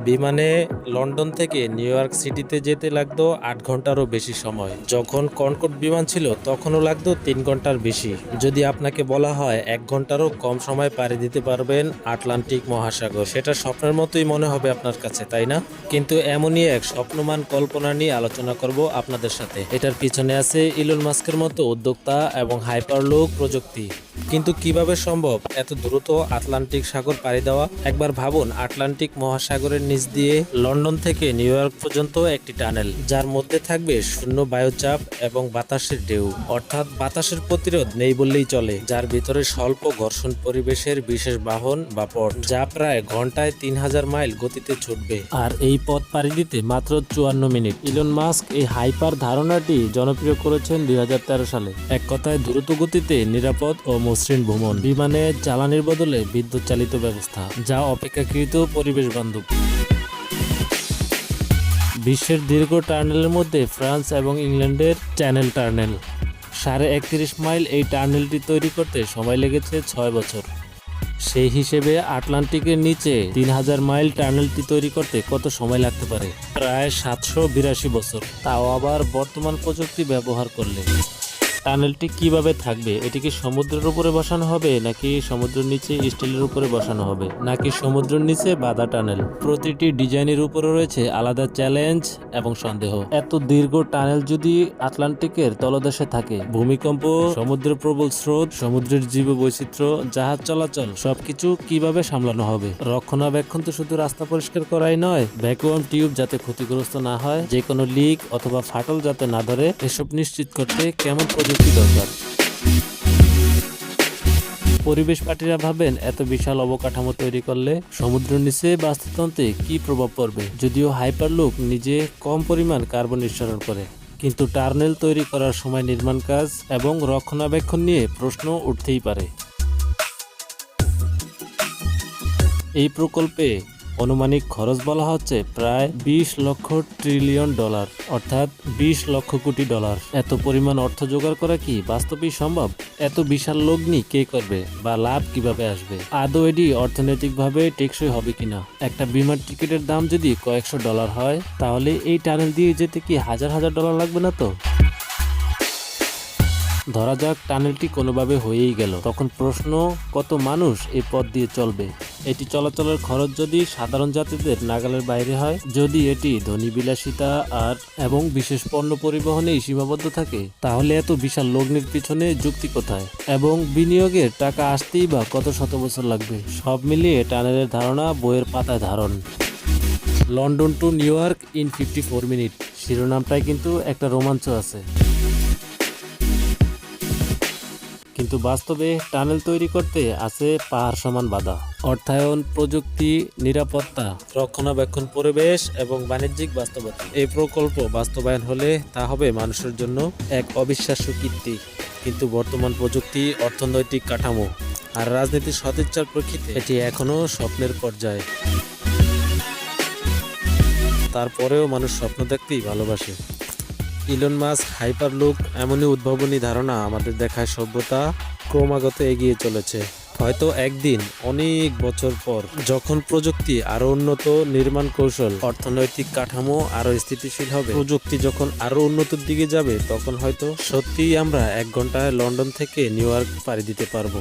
বিমানে লন্ডন থেকে new York সিটিতে যেতে লাগতো 8 ঘন্টারও বেশি সময়। যখন কনকর্ড বিমান ছিল তখনও লাগতো 3 ঘন্টার বেশি। যদি আপনাকে বলা হয় 1 ঘন্টারও কম সময় পাড়ি দিতে পারবেন আটলান্টিক মহাসাগর, সেটা স্বপ্নের মতোই মনে হবে আপনার কাছে, তাই না? কিন্তু এমনই এক স্বপ্নমান কল্পনা নিয়ে আলোচনা করব আপনাদের সাথে। এটার পিছনে আছে ইলন মাস্কের মতো উদ্যোক্তা এবং হাইপারলুপ প্রযুক্তি। কিন্তু কিভাবে সম্ভব এত দ্রুত আটলান্টিক সাগর পাড়ি দেওয়া? একবার ভাবুন, আটলান্টিক মহাসাগরের নিচ দিয়ে লন্ডন থেকে নিউ ইয়র্ক পর্যন্ত একটি টানেল, যার মধ্যে থাকবে শূন্য বায়ুচাপ এবং বাতাসের ঢেউ, অর্থাৎ বাতাসের প্রতিরোধ নেই বললেই চলে, যার ভিতরে স্বল্প ঘর্ষণ পরিবেশের বিশেষ বাহন বা পথ, যা প্রায় ঘন্টায় 3000 মাইল গতিতে ছুটবে। আর এই পথ পাড়ি দিতে মাত্র 54 মিনিট। ইলন মাস্ক এই হাইপার ধারণাটি জনপ্রিয় করেছেন 2013 সালে। এক কথায় দ্রুত গতিতে নিরাপদ ও মসৃণ ভ্রমণ। বিমানে জ্বালানির বদলে বিদ্যুৎ চালিত ব্যবস্থা, যা অপেক্ষাকৃত পরিবেশ বান্ধব। বিশ্বের দীর্ঘ টার্নেলের মধ্যে ফ্রান্স এবং ইংল্যান্ডের চ্যানেল টার্নেল। 31.5 মাইল এই টার্নেলটি তৈরি করতে সময় লেগেছে 6 বছর। সেই হিসেবে আটলান্টিকের নিচে 3000 মাইল টার্নেলটি তৈরি করতে কত সময় লাগতে পারে? প্রায় 782 বছর, তাও আবার বর্তমান প্রযুক্তি ব্যবহার করলে। টানেলটি কিভাবে থাকবে? এটি কি সমুদ্রের উপরে বসানো হবে, নাকি সমুদ্রের নিচে স্টিলের উপরে বসানো হবে, নাকি সমুদ্রের নিচে বাঁধা টানেল? প্রতিটি ডিজাইনের উপরে রয়েছে আলাদা চ্যালেঞ্জ এবং সন্দেহ। এত দীর্ঘ টানেল যদি আটলান্টিকের তলদেশে থাকে, ভূমিকম্প, সমুদ্রের প্রবল স্রোত, সমুদ্রের জীববৈচিত্র্য, জাহাজ চলাচল, সবকিছু কিভাবে সামলানো হবে? রক্ষণাবেক্ষণ তো শুধু রাস্তা পরিষ্কার করাই নয়, ভ্যাকুয়াম টিউব যাতে ক্ষতিগ্রস্ত না হয়, যে কোনো লিক অথবা ফাটল যাতে না ধরে, এসব নিশ্চিত করতে কেমন প্রযুক্তি দরকার? পরিবেশ পার্টিরা ভাবেন এত বিশাল অবকাঠামো তৈরি করলে সমুদ্রের নিচে বাস্তুতন্ত্রে কি প্রভাব পড়বে? যদিও হাইপারলুপ নিজে কম পরিমাণ কার্বন নিঃসরণ করে, কিন্তু টার্নেল তৈরি করার সময় নির্মাণ কাজ এবং রক্ষণাবেক্ষণ নিয়ে প্রশ্ন উঠতেই পারে। এই প্রকল্পে আনুমানিক খরচ বলা হচ্ছে প্রায় 20 লক্ষ ট্রিলিয়ন ডলার, অর্থাৎ 20 লক্ষ কোটি ডলার। এত পরিমাণ অর্থ জোগাড় করা কি বাস্তবেই সম্ভব? এত বিশাল লগ্নি কে করবে, বা লাভ কিভাবে আসবে? আদৌ এটি অর্থনৈতিকভাবে টেকসই হবে কিনা? একটা বিমান টিকিটের দাম যদি কয়েকশো ডলার হয়, তাহলে এই টানেল দিয়ে যেতে কি হাজার হাজার ডলার লাগবে না তো? ধরা যাক টানেলটি কোনোভাবে হয়েই গেল, তখন প্রশ্ন, কত মানুষ এই পথ দিয়ে চলবে? এটি চলাচলের খরচ যদি সাধারণ যাত্রীদের নাগালের বাইরে হয়, যদি এটি ধনী বিলাসিতা এবং বিশেষ পণ্য পরিবহনেই সীমাবদ্ধ থাকে, তাহলে এত বিশাল লগ্নির পিছনে যুক্তি কোথায়? এবং বিনিয়োগের টাকা আসতেই বা কত শত বছর লাগবে? সব মিলিয়ে টানেলের ধারণা বইয়ের পাতায় ধারণ। London to New York in 54 minute শিরোনামটায় কিন্তু একটা রোমাঞ্চ আছে, কিন্তু বাস্তবে টানেল তৈরি করতে আছে পাহাড় সমান বাধা। অর্থায়ন, প্রযুক্তি, নিরাপত্তা, রক্ষণাবেক্ষণ, পরিবেশ এবং বাণিজ্যিক বাস্তবতা। এই প্রকল্প বাস্তবায়ন হলে তা হবে মানুষের জন্য এক অবিশ্বাস্য কীর্তি। কিন্তু বর্তমান প্রযুক্তি, অর্থনৈতিক কাঠামো আর রাজনীতির সদিচ্ছার প্রেক্ষিতে এটি এখনো স্বপ্নের পর্যায়ে। তারপরেও মানুষ স্বপ্ন দেখতেই ভালোবাসে। ইলন মাস্ক হাইপারলুপ এমনই উদ্ভাবনী ধারণা আমাদের দেখায় সভ্যতা ক্রমাগত এগিয়ে চলেছে। হয়তো একদিন, অনেক বছর পর, যখন প্রযুক্তি আরো উন্নত, নির্মাণ কৌশল, অর্থনৈতিক কাঠামো আরো স্থিতিশীল হবে, প্রযুক্তি যখন আরো উন্নতির দিকে যাবে, তখন হয়তো সত্যিই আমরা 1 ঘন্টায় লন্ডন থেকে নিউ ইয়র্ক পাড়ি দিতে পারবো।